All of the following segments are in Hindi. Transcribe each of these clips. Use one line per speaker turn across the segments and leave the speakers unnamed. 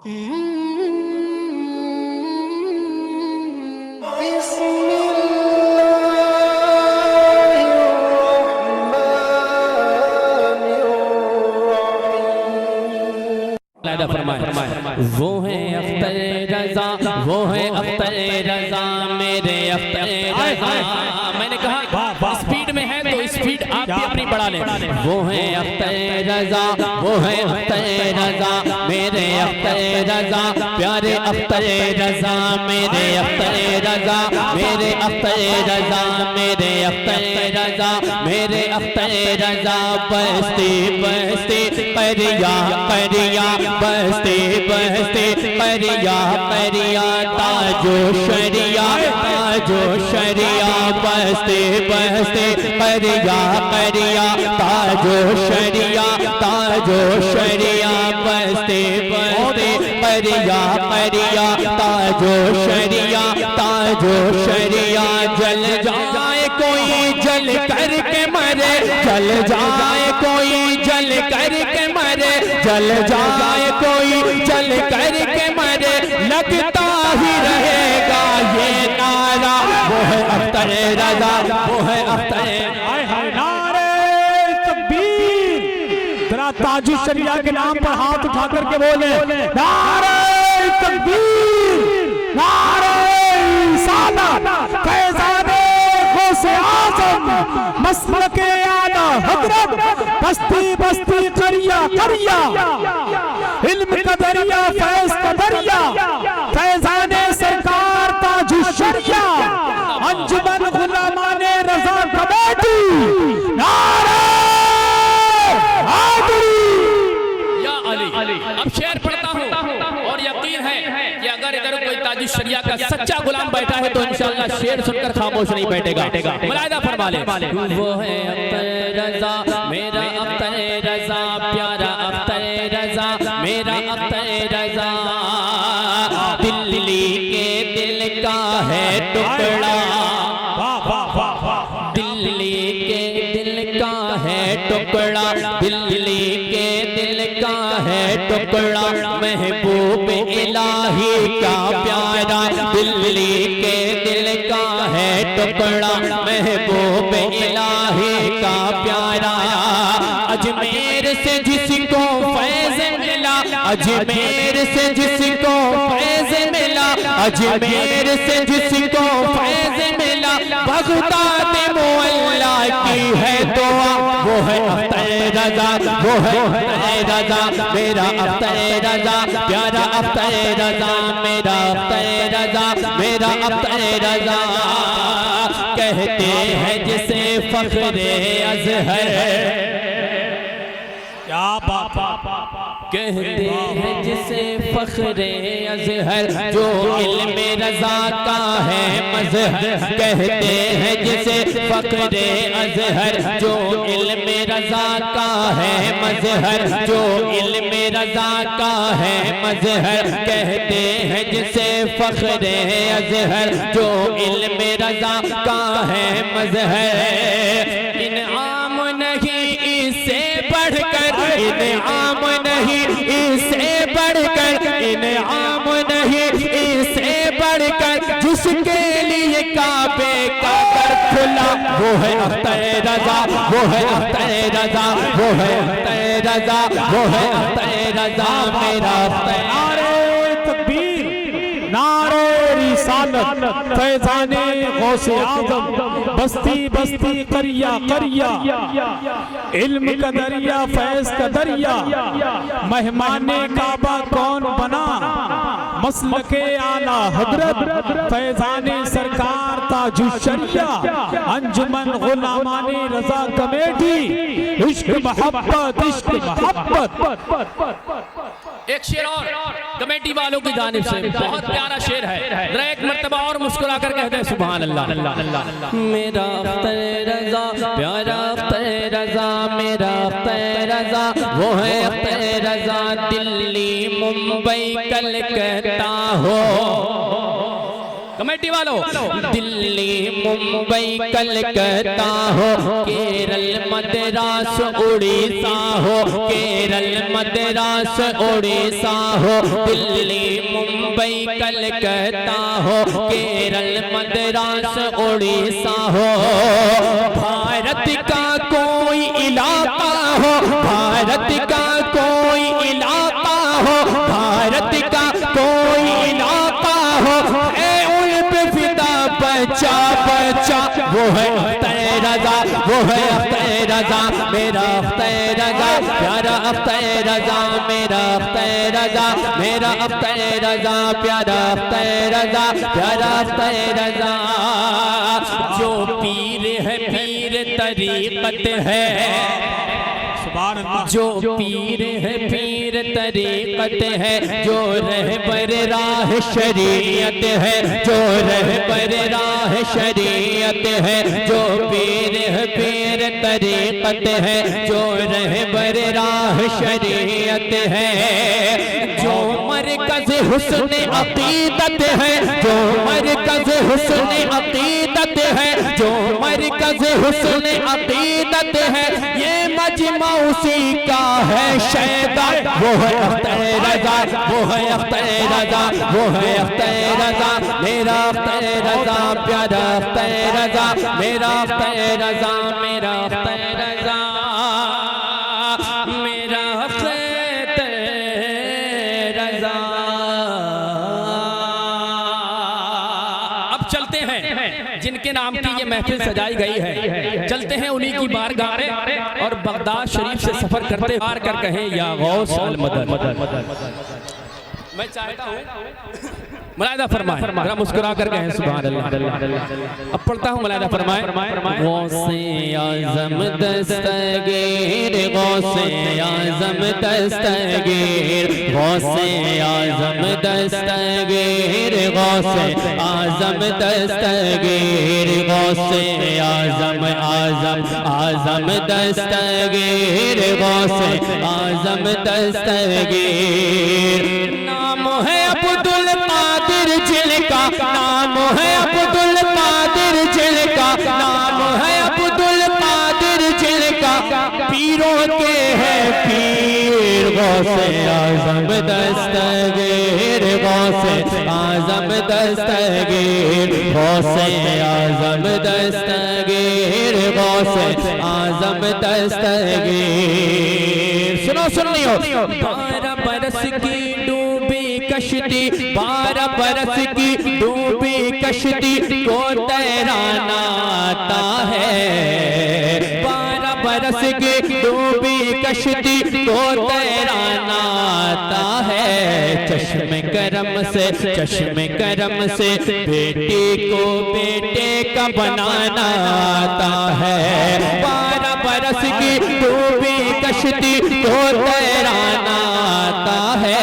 वो है अख्तर रजा, वो है अख्तर रजा, मेरे अख्तर रजा। मैंने कहा स्पीड में है तो स्पीड आप भी अपनी बढ़ा लें। वो है अख्तर रजा, वो है अख्तर रजा, मेरे अख्तर रजा, प्यारे अख्तर रजा, मेरे अख्तर रजा, मेरे अख्तर रजा, मेरे अख्तर रजा, मेरे अख्तर रजा। बस्ती बस्ती परिया परिया, बस्ती बस्ती परिया परिया, ताजो शरिया ताजो शरिया, बस्ती बस्ती परिया परिया, ताजो शरिया ताजो शरिया, बस्ती बस्ती परिया परिया, ताजो शरिया ताजो शरिया। जल जाए कोई जल करके मरे, जल जाए कोई जल करके मरे, जल जाए कोई जल करके मरे, लगता ही रहेगा ये नारा। वो है अख्तर रजा, वो है अख्तर।
नारे तकबीर। जरा ताजु शरिया के नाम पर हाथ उठा करके बोले नारे तकबीर, नारे रिसालत, फैज़ाने गौसे आज़म, मसलके आला हज़रत, बस्ती बस्ती करिया करिया, इल्म का दरिया फैज़ का दरिया, फैज़ाने सरकार ताजु शरिया, अंजुमन गुलामाने रज़ा कमेटी, नारे
अली। अब शेर पढ़ता हूँ और यकीन है कि अगर इधर कोई ताजु शरिया का सच्चा गुलाम बैठा है तो इंशाअल्लाह शेर सुनकर खामोश नहीं बैठेगा। मुलाहिदा फरमा ले। वो है अख्तर रजा, मेरा अख्तर रजा, प्यारा अख्तर रजा, मेरा अख्तर रजा। दिल्ली के दिल का है टुकड़ा, दिल्ली के दिल का है टुकड़ा, दिल्ली के दिल का है टुकड़ा, महबूब इलाही का प्यारा, दिल्ली के दिल का है टुकड़ा, महबूब इलाही का प्यारा। अजमेर से जिसको फैज़ मिला, अजमेर से जिसको फैज़ मिला, अजमेर से जिसको फैज़ मिला, बगदाद मुअल्ला की है दुआ। वो है अख्तर रजा, वो है अख्तर रजा, मेरा अख्तर रजा, प्यारा अख्तर रजा, मेरा अख्तर रजा, मेरा अख्तर रजा। कहते हैं जिसे फख्रे अज़हर,
क्या बात,
कहते हैं जिसे फख्रे अज़हर, जो इल्मे रज़ा का है मज़हर। कहते हैं जिसे फख्रे अज़हर, जो इल्मे रज़ा का है मज़हर, जो इल्मे रज़ा का है मज़हर। कहते हैं जिसे फख्रे अज़हर, जो इल्मे रज़ा का है मज़हर। इनाम नहीं इससे बढ़कर, इनाम नहीं इससे बढ़कर, इनाम नहीं इससे बढ़कर, जिसके लिए काबे का दर खुला। वो है अख्तर रजा, वो है अख्तर रजा, वो है अख्तर रजा, वो है अख्तर रजा, मेरा अख्तर।
नारे तकबीर, नारे रिसालत, फैज़ाने गौसे आज़म, बस्ती बस्ती करिया करिया, इल्म का दरिया फैज़ का दरिया, मेहमाने काबा कौन बना, मसलके आला हज़रत, फैज़ाने सरकार ताजु शरिया, अंजुमन गुलामाने रज़ा कमेटी, इश्क मोहब्बत इश्क मोहब्बत।
एक शेर और कमेटी वालों की जानिब से, बहुत प्यारा शेर है, जरा एक मर्तबा और मुस्कुरा कर कहते हैं सुभान अल्लाह। मेरा अख्तर रजा, प्यारा अख्तर रजा, मेरा अख्तर रजा, वो है अख्तर रजा। दिल्ली मुंबई कलकत्ता हो, कमेटी वालों, दिल्ली मुंबई कलकत्ता हो, केरल मद्रास उड़ीसा हो, केरल मद्रास उड़ीसा हो, दिल्ली मुंबई कलकत्ता हो, केरल मद्रास उड़ीसा हो। भारत का कोई इलाका हो, भारत का कोई इलाका हो, भारत का कोई इलाका हो, बच्चा बच्चा वो है अख्तर रजा, वो है अख्तर रजा, मेरा अख्तर रजा, प्यारा अख्तर रजा, मेरा अख्तर रजा, मेरा अख्तर रजा, प्यारा अख्तर रजा, प्यारा अख्तर रजा। जो पीर है पीर तरीक़त है, जो पीर है पीर तरीक़त है, जो रहबर राह शरीयत है, जो रहबर राह शरीयत है, जो पीर है पीर तरीक़त है, जो रहबर राह शरीयत है, जो मरकज़ हुस्न अक़ीदत है, जो मरकज़ हुस्न अक़ीदत है, जो मरकज़ हुस्न अक़ीदत है, ये मजमा उसी का है शैदा, वो है अख्तर रजा, वो है अख्तर रजा, वो है अख्तर रजा, मेरा अख्तर रजा, प्यारा अख्तर रजा, मेरा अख्तर रजा, मेरा अख्तर रजा, मेरा अख्तर रजा। अब चलते हैं जिनके नाम की ये महफिल सजाई गई है, चलते हैं उन्हीं की बारगाह में और बगदाद शरीफ से सफर करते पार कर कहें या गौस अल मदद। मैं चाहता हूँ मुलाहिदा फरमाए, जरा मुस्कुरा कर कहें सुभान अल्लाह। अब पढ़ता हूँ, मुलाहिदा फरमाए। गौसे आज़म दस्तगीर, गौसे आज़म दस्तगीर, गौसे आज़म दस्तगीर, गौसे आज़म दस्तगीर, गौसे आज़म आज़म दस्तगीर, गौसे आज़म दस्तगीर। नाम है अब्दुल कादिर जिनका, नाम है अब्दुल कादिर जिनका, नाम है अब्दुल कादिर जिनका, पीरों के है पीर। गौसे आज़म दस्तगीर, गौसे आज़म दस्तगीर, गौसे आज़म दस्तगीर, गौसे आज़म दस्तगीर। सुनो सुन लियो। 12 बरस की डूबी कश्ती, 12 बरस की डूबी कश्ती को तैराना आता है, 12 बरस की डूबी कश्ती को तैराना आता है। चश्मे करम से, चश्मे करम से बेटी को बेटे का बनाना आता है, 12 बरस की डूबी कश्ती को तैराना आता है।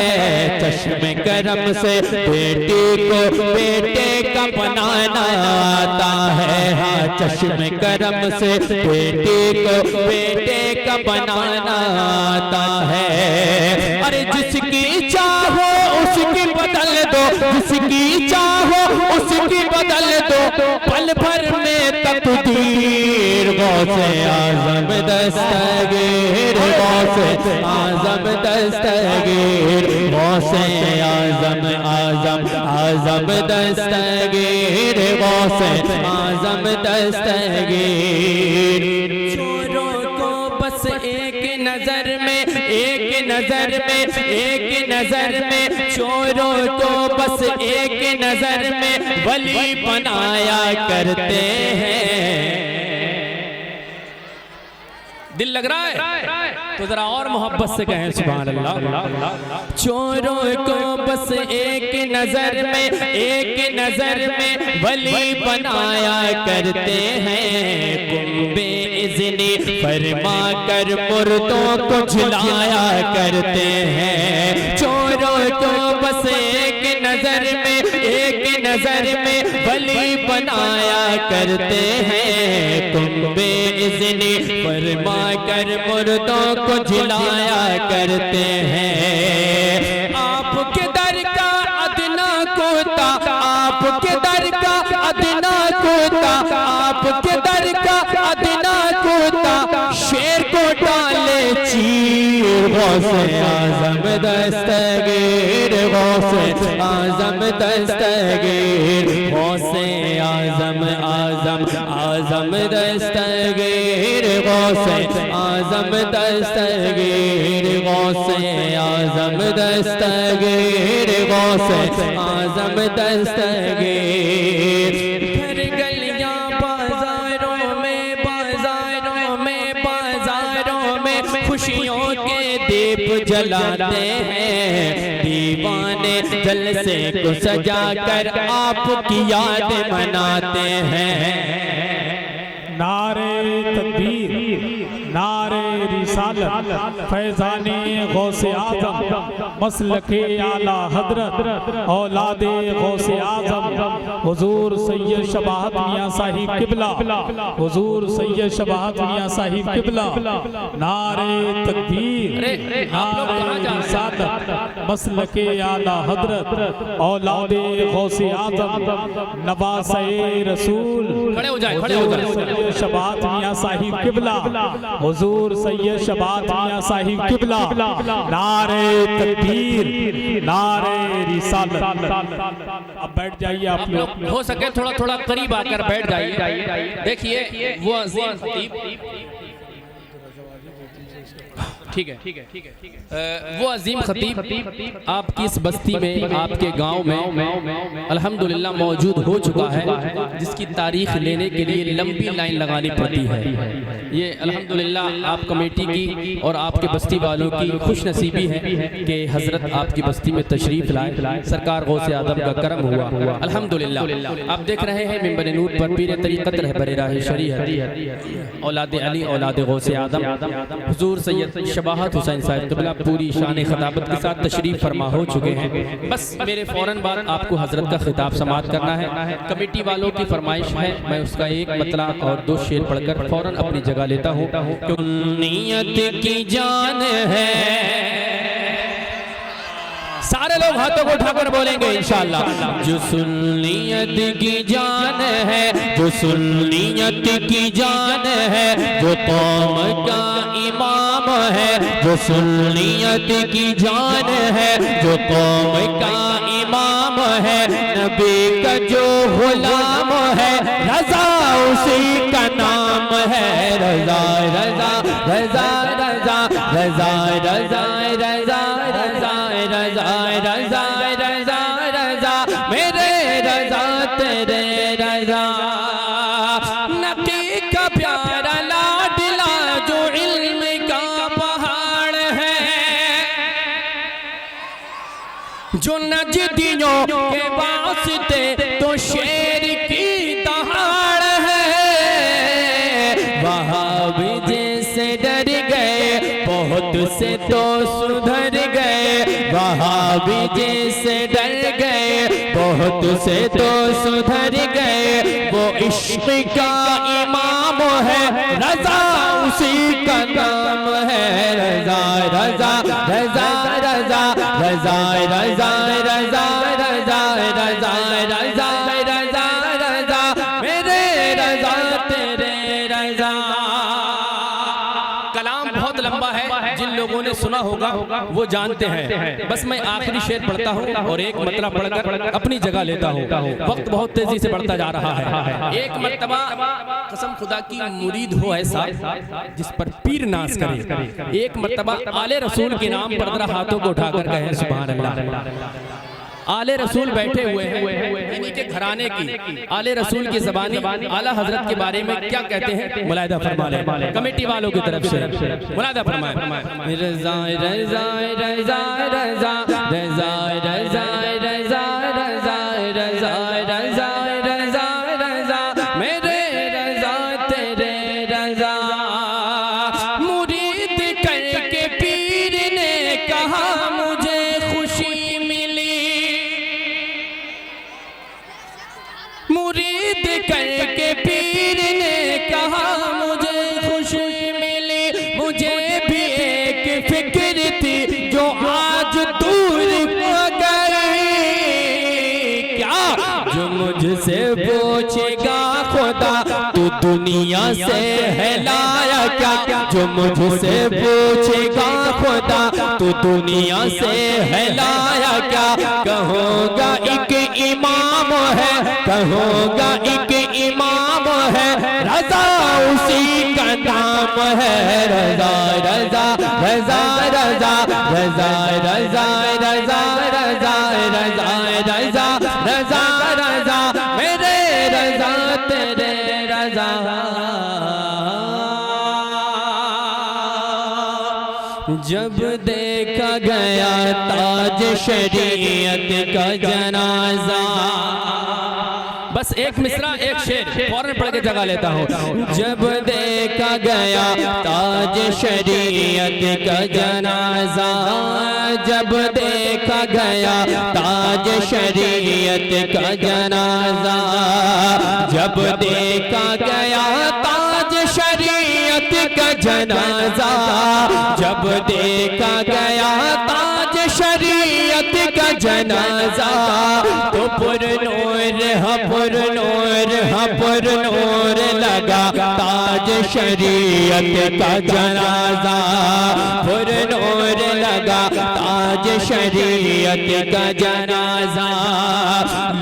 चश्मे करम से बेटी को बेटे का बनाना आता है, हाँ चश्मे करम से बेटी को बेटे का बनाना आता है। अरे जिसकी चाहो उसकी बदल दो, जिसकी चाहो उसकी बदल दो, पल भर में तकदीर। गौसे आज़म दस्तगीर, गौसे आज़म दस्तगीर, गौसे आज़म आज़म दस्तगीर, गौसे आज़म दस्तगीर। चोरों को बस एक नजर में, एक नजर में, एक नजर में, चोरों को बस एक नजर में वली बनाया करते हैं। दिल लग रहा है तो जरा और मोहब्बत से कहें सुभान अल्लाह। चोरों को बस एक नजर में, एक नजर में वली बनाया करते हैं। कुंबे इज़्नी फरमा कर मुर्दों को झुलाया करते हैं। चोरों को बस एक नजर में, एक नजर में वली बनाया करते हैं। कुंबे इज़्नी फरमा कर मुर्दों को झुलाया करते हैं। आपके दर का अदना कोता, आपके दर आपके दर का अदना कोता शेर को डाले चीर गौसे आजम दस्तगीर गौसे आजम दस्तगीर गौसे आजम आजम आजम दस्तगीर गौसे आजम दस्तगीर गौसे आजम दस्तगीर गौसे आजम दस्तगीर। फिर गलियां बाजारों में खुशियों के दीप जलाते हैं दीवाने जलसे को सजा कर आपकी याद मनाते हैं।
नारे तकबीर नारे रिसालत फैज़ाने गौसे आज़म मसलके आला हजरत औलादे गौसे आज़म हुजूर सैयद शबाहत मियाँ साहिब किबला हुजूर सैयद शबाहत मियाँ साहिब किबला। नारे तकबीर नारे रिसालत मसलके आला हजरत औलादे गौसे आज़म नवासे रसूल
खड़े हो जाए
शबाहत मियाँ साहिब किबला हुजूर सैयद शबाहत मियाँ साहिब किबला। नारे तकबीर नारे रिसालत। अब बैठ जाइए आप लोग,
हो सके थोड़ा थोड़ा करीब आकर बैठ जाइए। देखिए वो अजीम खतीब, ठीक है, वो अजीम खतीब आपकी इस बस्ती में आपके गांव में अल्हम्दुलिल्लाह मौजूद हो चुका है, जिसकी तारीख लेने के लिए लंबी लाइन लगानी पड़ती है। ये अल्हम्दुलिल्लाह आप कमेटी की और आपके बस्ती वालों की खुश नसीबी है कि हजरत आपकी बस्ती में तशरीफ लाए, सरकार गौसे आदम का करम हुआ अल्हम्दुलिल्लाह। आप देख रहे हैं मिंबर नूर पर पीर तरीक़त रहबर राह शरीयत औलाद अली औलाद गौसे आदम हुजूर सैयद शबाहत हुसैन साहिब क़िबला पूरी शान खिताबत के साथ तशरीफ फरमा हो चुके हैं। बस मेरे फ़ौरन बाद आपको हजरत का खिताब समाअत करना है। कमेटी वालों की फरमाइश है, मैं उसका एक मतला और 2 शेर पढ़कर फ़ौरन अपनी जगह लेता हूँ। नियत की जान है, सारे लोग हाथों को उठाकर बोलेंगे इंशाअल्लाह। जो सुन्नियत की जान है, जो सुन्नियत की जान है, जो कौम का इमाम है, जो सुन्नियत की जान है, जो कौम का इमाम है, नबी का जो गुलाम है, रजा उसी का नाम है। रजा रजा रजा रजा रजा रजा रजा रजा रजा रजा रजा रजा मेरे रजा तेरे रजा। नबी का प्यारा लाडला जो इल्म का पहाड़ है, जो नजदियों के वास्ते तो शेर की दहाड़ है। वहाबी जैसे डर गए बहुत से तो सुधर गए, वहाबी जैसे डर गए बहुत से तो सुधर गए। वो इश्क का इमाम है, रजा उसी का नाम है। रजा रजा रजा रजा रजा रजा रजा रजा रजा रजा रजा रजा मेरे रजा तेरे रजा। कलाम बहुत लंबा है, जिन लोगों ने सुना होगा वो जानते हैं। बस मैं आखिरी शेर पढ़ता हूँ और एक मतला पढ़कर अपनी जगह लेता हूँ। वक्त बहुत तेजी से बढ़ता जा रहा है। एक मर्तबा कसम खुदा की मुरीद हो ऐसा जिस पर पीर नाज करे, एक मर्तबा आले रसूल के नाम पर जरा हाथों को उठाकर कहें सुभान अल्लाह। आले रसूल बैठे हुए हैं, इन्हीं के घराने की आले रसूल की ज़बानी आला हजरत के बारे में क्या कहते हैं मुलाहिदा फरमा लें कमेटी वालों की तरफ से। मुलाहिदा फरमाएं। रज़ा रज़ा रज़ा रज़ा रज़ा रज़ा रज़ा रज़ा रज़ा रज़ा रज़ा रज़ा मेरे रज़ा तेरे रज़ा। मुरीद करके पीर ने कहा मुझे खुशी मिली, मुरीद करके पीर ने कहा मुझे खुशी मिली। मुझे भी एक फिक्र थी जो आज दूर हो गई, मुझसे पूछेगा खुदा तू दुनिया से है लाया क्या, जो मुझसे पूछेगा खुदा तू दुनिया से है लाया क्या, कहूँगा एक इमाम है, कहूँगा एक इमाम है, रजा उसी का नाम है, रजा रजा रजा रजा रजा रजा रजा रजा रजा रजा रजा रजा मेरे रजा तेरे रजा। जब देखा गया ताज शरीयत का जनाजा, बस एक मिसरा एक शेर फौरन पढ़ के जगा लेता हूँ। जब देखा गया ताज शरीयत का जनाजा, जब देखा गया ताज शरीयत का जनाजा, जब देखा गया ताज शरीयत का जनाजा, जब देखा गया ताज शरीयत का जनाजा, तो पुरनूर पुरनूर लगा ताज शरीयत का जनाजा, पुरनूर लगा ताज शरीयत का जनाजा।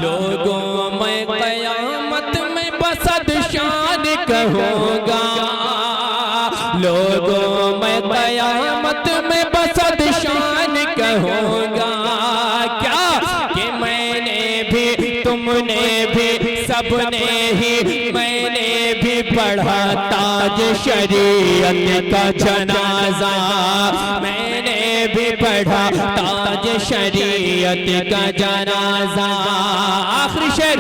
लोगों में क़यामत में बसद शान कहूँगा, लोगों में क़यामत में बसद शान कहूँगा, क्या कि मैंने भी तुमने भी सबने ही मैंने भी पढ़ा ताज शरीयत का जनाजा, मैंने भी पढ़ा ताज शरीयत का जनाजा। आखिरी शेर,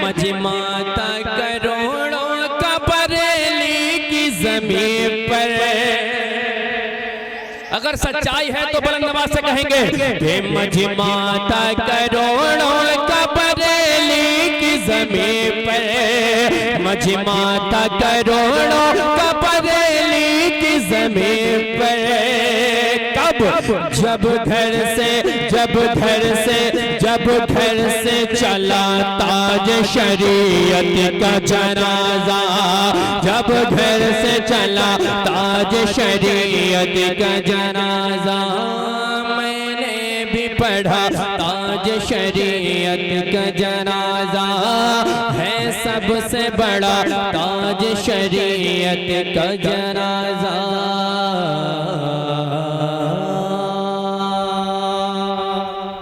मजमाता करोड़ों का बरेली की जमीन पर, अगर सच्चाई है तो बुलंद आवाज से कहेंगे कि मजमाता करोड़ों का बरेली की जमीन पर, मजमाता करोड़ों का बरेली की जमीन पर। कब? जब घर से चला ताज शरीयत का जनाजा, जब घर से चला ताज शरीयत का जनाजा, मैंने भी पढ़ा ताज शरीयत का जनाजा, है सबसे बड़ा ताज शरीयत का जनाजा।